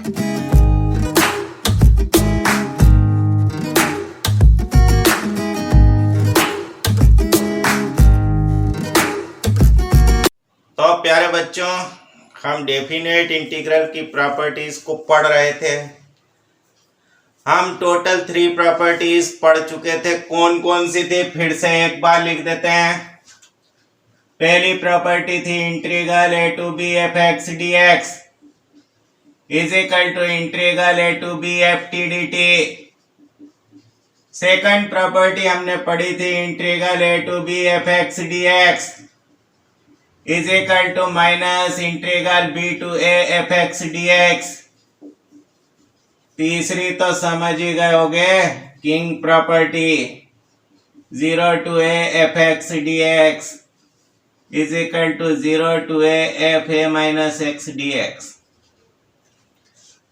तो प्यारे बच्चों, हम डेफिनेट इंटीग्रल की प्रॉपर्टीज को पढ़ रहे थे। हम टोटल 3 प्रॉपर्टीज पढ़ चुके थे। कौन कौन सी थी फिर से एक बार लिख देते हैं। पहली प्रॉपर्टी थी integral a to b f(x) dx is equal to integral a to b ft dt। Second property हमने पढ़ी थी integral a to b f(x) dx is equal to minus integral b to a f(x) dx। तीसरी तो समझ ही गए होगे, king property 0 to a f(x) dx is equal to 0 to a f a minus x dx।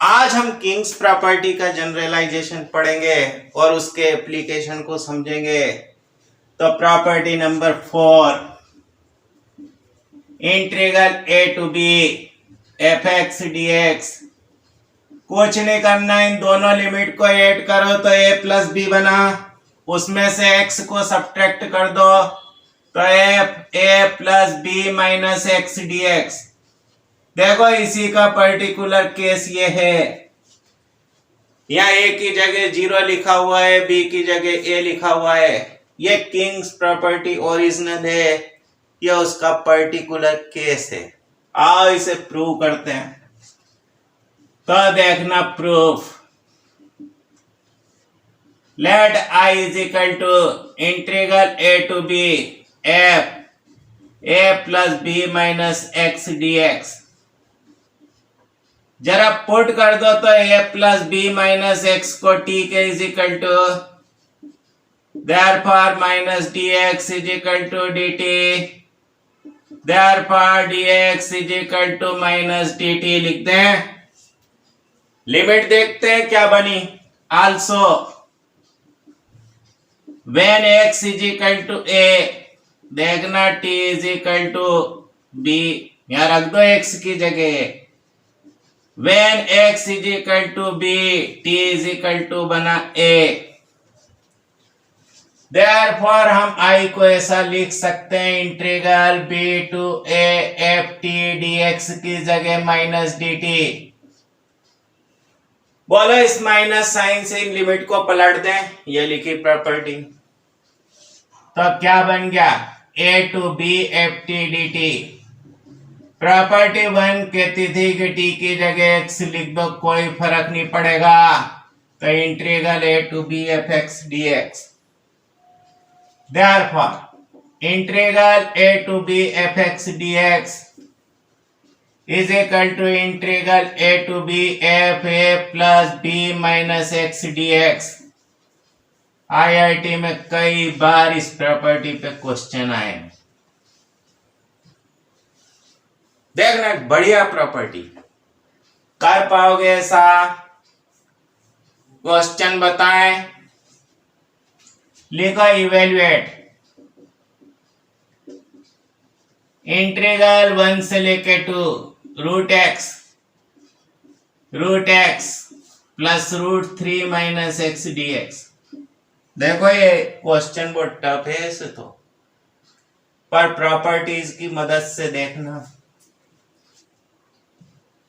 आज हम Kings property का generalisation पढ़ेंगे और उसके एप्लीकेशन को समझेंगे। तो property number 4, integral a to b f(x) dx। कुछ नहीं करना, इन दोनों लिमिट को ऐड करो तो a प्लस बी बना, उसमें से x को सब्ट्रैक्ट कर दो तो f a plus B minus x dx। देखो इसी का पर्टिकुलर केस ये है। यहाँ a की जगह 0 लिखा हुआ है, b की जगह a लिखा हुआ है। ये किंग्स प्रॉपर्टी ओरिजिनल है, यह उसका पर्टिकुलर केस है। आओ इसे प्रूव करते हैं। तो देखना proof. Let I is equal to integral a to b f a plus B minus x dx। जरा पुट कर दो तो a plus B minus x को t के is equal to therefore minus dx is equal to dt, therefore dx is equal to minus dt लिख दें। Limit देखते हैं क्या बनी। Also when x is equal to a, देखना t is equal to b, यहां रख दो x की जगह। when x is equal to b, t is equal to बना a। Therefore हम I को ऐसा लिख सकते हैं integral b to a f t dx की जगह माइनस dt। बोलो इस माइनस साइन से इन लिमिट को पलट दें, ये लिखी प्रॉपर्टी। तो क्या बन गया, a to b f t dt। Property 1 कहती थी कि t की जगह x लिख दो, कोई फर्क नहीं पड़ेगा। तो integral a to b f(x) dx। Therefore, integral a to b f(x) dx is equal to integral a to b f a plus b minus x dx। IIT में कई बार इस प्रॉपर्टी पे क्वेश्चन आए। देखना बढ़िया प्रॉपर्टी, कर पाओगे ऐसा? क्वेश्चन बताएं। लिखो इवेल्युएट इंटीग्रल 1 से लेके 2 root X plus root 3 minus x dx। देखो ये क्वेश्चन बहुत टफ है ऐसे तो, पर प्रॉपर्टीज की मदद से देखना।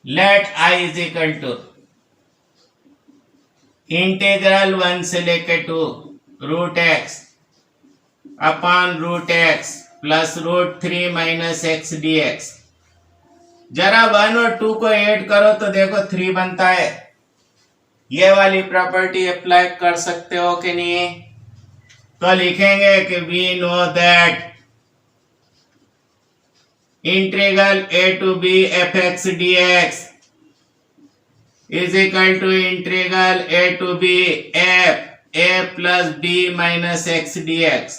Let I is equal to integral 1 से लेके 2 root X upon root X plus root 3 minus x dx। जरा 1 और 2 को ऐड करो तो देखो 3 बनता है। ये वाली प्रॉपर्टी अप्लाई कर सकते हो कि नहीं? तो लिखेंगे कि we know that integral a to b f(x) dx is equal to integral a to b f a plus B minus x dx।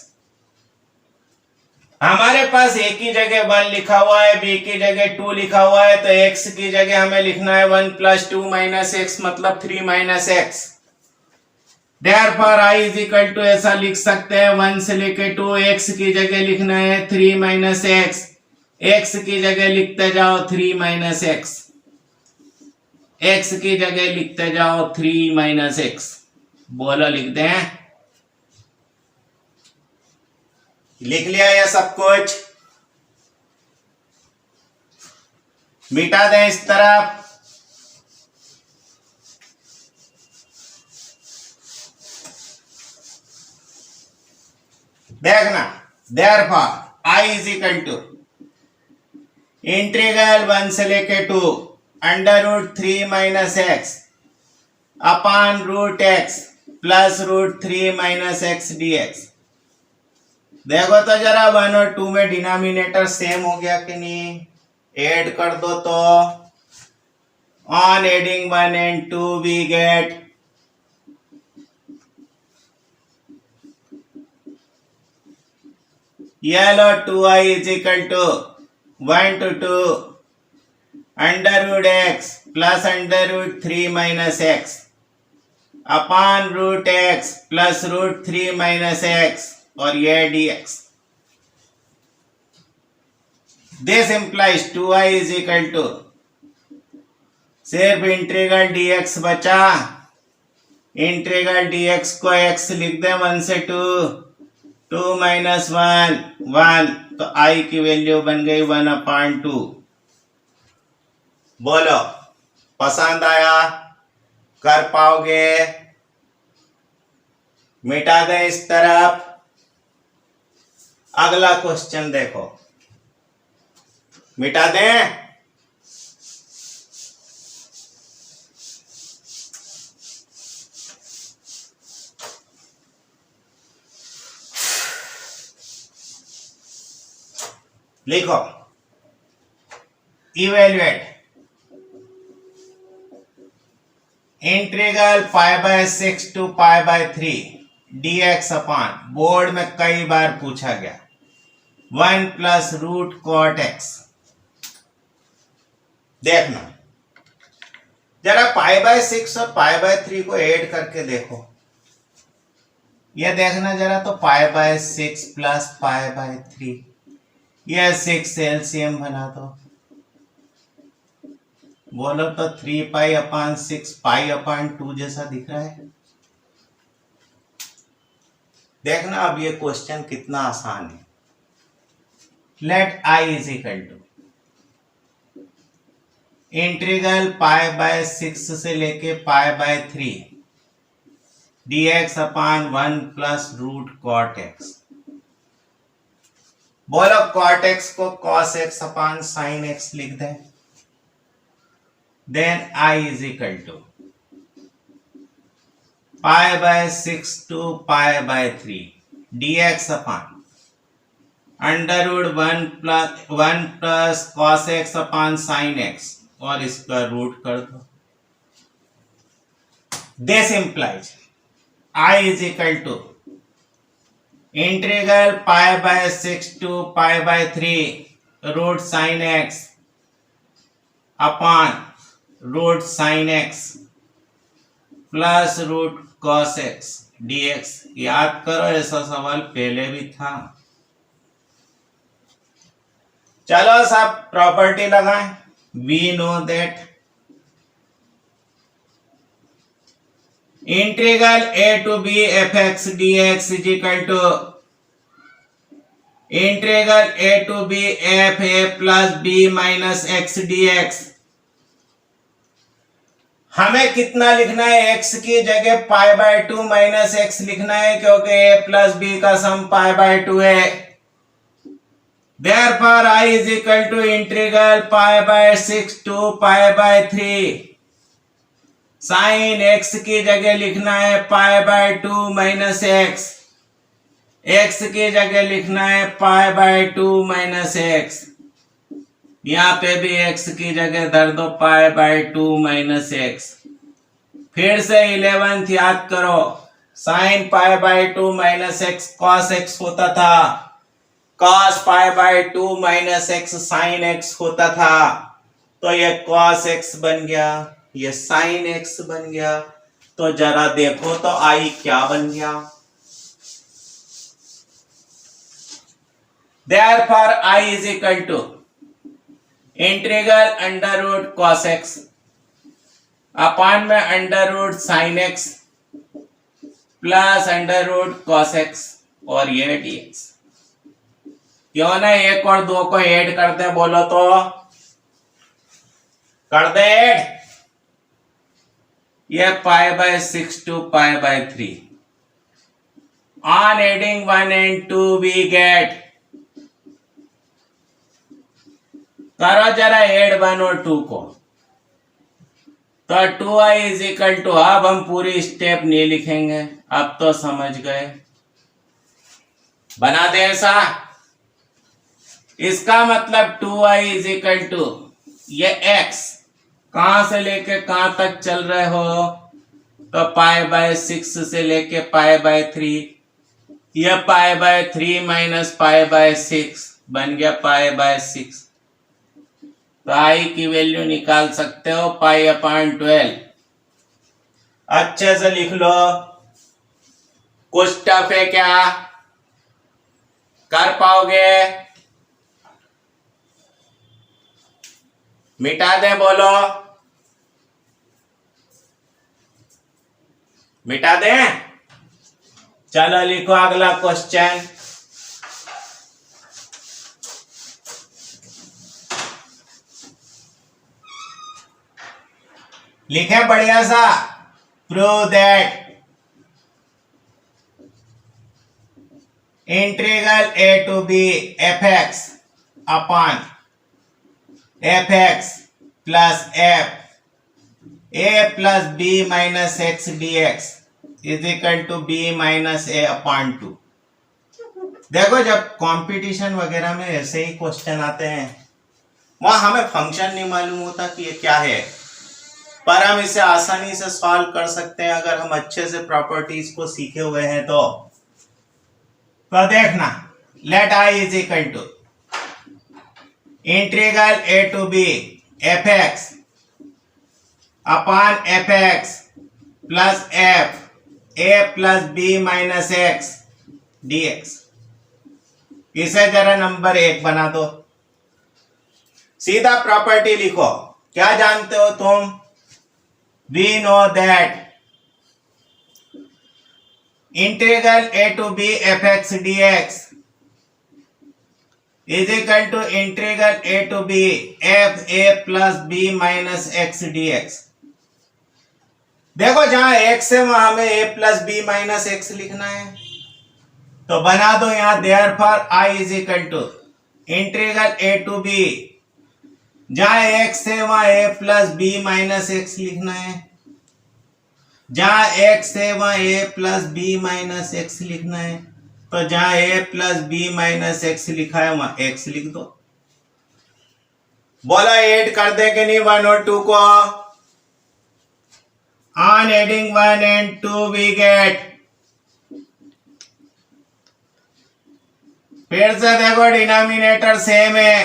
हमारे पास a की जगह 1 लिखा हुआ है, b की जगह 2 लिखा हुआ है, तो x की जगह हमें लिखना है 1 प्लस 2 माइनस एक्स मतलब 3 minus X. Therefore I is equal to ऐसा लिख सकते हैं 1 से लेके 2, x की जगह लिखना है 3 माइनस एक्स, x की जगह लिखते जाओ 3 माइनस एक्स। एक्स की जगह लिखते जाओ 3 माइनस एक्स। बोलो लिख दें? लिख लिया ये सब कुछ? मिटा दें इस तरफ। देखना, therefore I is equal to integral 1 से लेके 2 under root 3 minus X upon root X plus root 3 minus x D X. देखो तो जरा 1 और 2 में डिनोमिनेटर सेम हो गया कि नहीं? ऐड कर दो तो on adding 1 and 2 we get yellow 2i is equal to 1 to 2 under root x plus under root 3 minus x upon root x plus root 3 minus x और ये dx। This implies 2i is equal to सिर्फ integral dx बचा। Integral dx को x लिख दे 1 से 2 2 minus 1 1 तो i की value बन गई 1/2। बोलो पसंद आया? कर पाओगे? मिटा दे इस तरफ। अगला क्वेश्चन देखो, मिटा दें? लिखो, evaluate integral pi by 6 to pi by 3 dx upon, board में कई बार पूछा गया, 1 प्लस रूट कॉट एक्स। देखना जरा पाई बाय 6 और पाई बाय 3 को ऐड करके देखो। यह देखना जरा तो पाई बाय 6 प्लस पाई बाय 3, यह 6 एलसीएम बना दो। बोलो तो 3 पाई अपॉन 6 पाई अपॉन 2 जैसा दिख रहा है? देखना अब ये क्वेश्चन कितना आसान है। Let I is equal to integral pi by 6 से लेके pi by 3 dx upon 1 plus root cot X. बोलो कॉट एक्स को cos X upon sine X लिख दें। Then I is equal to pi by 6 to pi by 3 dx upon under root 1 plus cos X upon sine X और इसका root कर दो। This implies I is equal to integral pi by 6 to pi by 3 root sine x upon root sine x plus root cos x dx। याद करो ऐसा सवाल पहले भी था। चलो सब प्रॉपर्टी लगाएं। We know that integral a to b fx dx is equal to integral a to b f a plus b minus x dx। हमें कितना लिखना है? x की जगह पाई बाय 2 माइनस एक्स लिखना है क्योंकि a प्लस b का सम पाई बाय 2 है। Therefore, I is equal to integral pi by 6 to pi by 3 sin x की जगह लिखना है pi by 2 minus x, x की जगह लिखना है pi by 2 माइनस एक्स। यहाँ पे भी x की जगह धर दो pi by 2 माइनस एक्स। फिर से 11th याद करो, sin pi by 2 minus x cos x होता था, cos pi by 2 minus x sine x होता था। तो ये cos x बन गया, ये sin x बन गया। तो जरा देखो तो i क्या बन गया? Therefore I is equal to integral under root cos x upon में under root sine x plus under root cos x और ये dx। क्यों ना एक और दो को ऐड कर दे, बोलो तो कर दे ऐड। ये π/6 to π/3। On adding 1 and 2 we get, करो जरा ऐड 1 और 2 को, तो 2i इज इक्वल टू, अब हम पूरी स्टेप नहीं लिखेंगे, अब तो समझ गए। बना दे ऐसा। इसका मतलब 2i इज इक्वल टू, ये x कहां से लेके कहां तक चल रहे हो, तो π/6 से लेके π/3, ये π/3 माइनस π/6 बन गया π/6। तो आई की वैल्यू निकाल सकते हो π/12। अच्छे से लिख लो। कुछ टफ है क्या, कर पाओगे? मिटा दे, बोलो मिटा दे। चलो लिखो अगला क्वेश्चन। लिखे बढ़िया सा। Prove that integral a to b fx upon fx plus f a plus b minus x dx is equal to b minus a upon 2। देखो जब कंपटीशन वगैरह में ऐसे ही क्वेश्चन आते हैं, वहां हमें फंक्शन नहीं मालूम होता कि ये क्या है, पर हम इसे आसानी से सॉल्व कर सकते हैं अगर हम अच्छे से प्रॉपर्टीज को सीखे हुए हैं तो देखना। Let i is equal to integral a to b fx upon fx plus f a plus b minus x dx। इसे जरा नंबर 1 बना दो। सीधा प्रॉपर्टी लिखो। क्या जानते हो तुम? We know that integral a to b fx dx is equal to integral a to b f a plus b minus x dx। देखो जहां x है वहां हमें a plus b minus x लिखना है, तो बना दो यहां therefore I is equal to integral a to b, जहां x है वहां a plus b minus x लिखना है, जहां x है वहां a plus b minus x लिखना है, तो जहां a plus b minus x लिखा है वहां x लिख दो। बोलो ऐड कर दे कि नहीं 1 और 2 को? On adding 1 and 2 we get, फिर से देखो डिनोमिनेटर सेम है,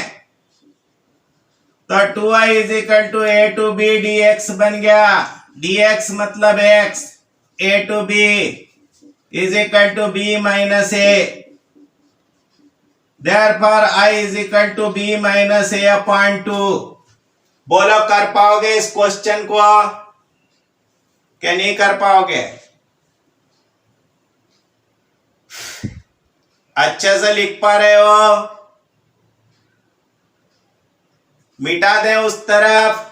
तो 2i is equal to a to b dx बन गया। dx मतलब x, a to b is equal to b minus a, therefore I is equal to b minus a upon 2। बोलो कर पाओगे इस क्वेश्चन को क्या नहीं कर पाओगे? अच्छे से लिख पा रहे हो? मिटा दे उस तरफ।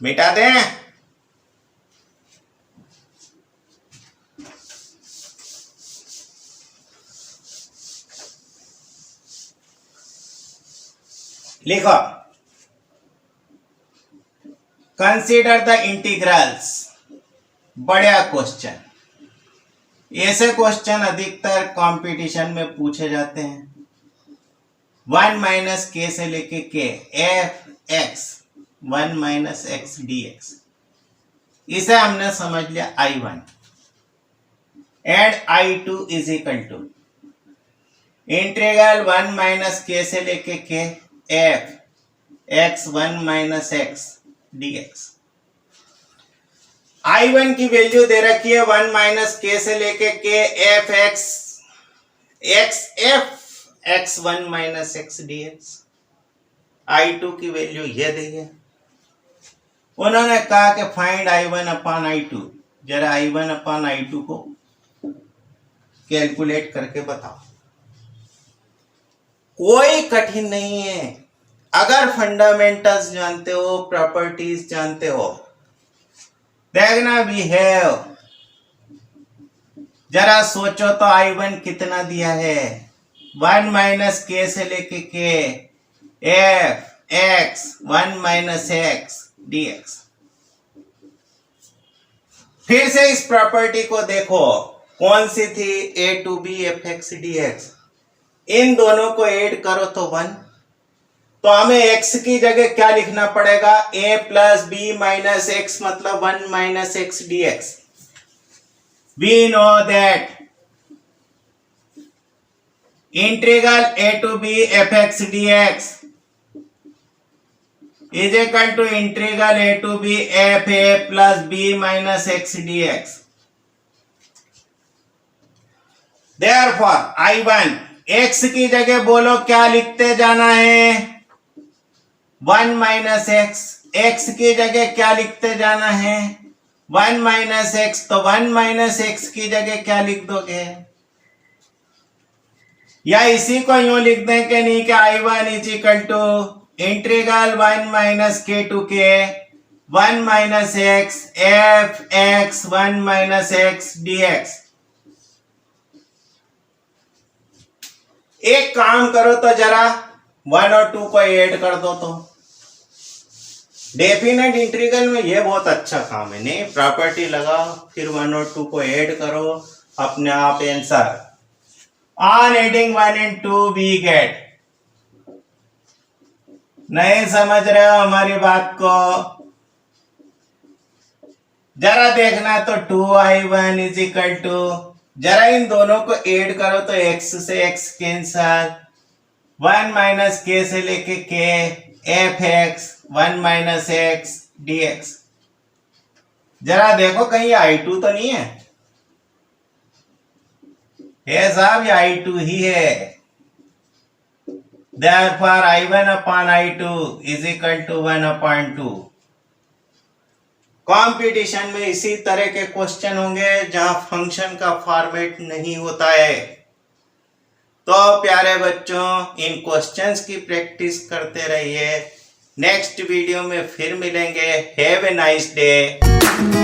मिटा दे। लिखो कंसीडर द इंटीग्रल्स। बढ़िया क्वेश्चन। ऐसे क्वेश्चन अधिकतर कंपटीशन में पूछे जाते हैं। 1 माइनस के से लेके के F x 1 minus x D x, इसे हमने समझ लिया I1 and I2 is equal to integral 1 minus k से लेके के F x 1 minus x dx। I1 की वैल्यू दे रखी है 1 माइनस के से लेके के F x x f x 1 minus x D x. I2 की वैल्यू ये दी है। उन्होंने कहा कि फाइंड I1 अपॉन I2। जरा I1 अपॉन I2 को कैलकुलेट करके बताओ। कोई कठिन नहीं है, अगर फंडामेंटल्स जानते हो, प्रॉपर्टीज जानते हो। देखना भी है, जरा सोचो तो I1 कितना दिया है, 1 माइनस के से लेके के F x 1 minus x D X. फिर से इस प्रॉपर्टी को देखो, कौन सी थी, A to B F x D X. इन दोनों को ऐड करो तो 1, तो हमें x की जगह क्या लिखना पड़ेगा, a plus B minus x मतलब 1 minus x D x. We know that integral a to B F x D x is equal to integral a to B f a plus B minus x D x. Therefore I1 x की जगह बोलो क्या लिखते जाना है, 1 minus x. X की जगह क्या लिखते जाना है, 1 माइनस एक्स। तो 1 माइनस एक्स की जगह क्या लिख दोगे, या इसी को यूं लिख दें कि नहीं कि I1 is equal to integral 1 minus k to k 1 minus x f x 1 minus x D x. एक काम करो तो जरा 1 और 2 को ऐड कर दो। तो डेफिनेट इंटीग्रल में ये बहुत अच्छा काम है, नहीं, प्रॉपर्टी लगाओ फिर 1 और 2 को ऐड करो, अपने आप answer. On adding 1 and 2 we get. नहीं समझ रहे हो हमारी बात को, जरा देखना तो 2I1 इज इक्वल टू, जरा इन दोनों को ऐड करो तो x से x कैंसल, 1 माइनस के से लेके के F x 1 minus x D x. जरा देखो कहीं I2 तो नहीं है, साहब ये I2 ही है। Therefore I1 upon I2 is equal to 1 upon 2। Competition में इसी तरह के क्वेश्चन होंगे जहां फंक्शन का फॉर्मेट नहीं होता है। तो प्यारे बच्चों, इन क्वेश्चंस की प्रैक्टिस करते रहिए। नेक्स्ट वीडियो में फिर मिलेंगे। Have a nice day.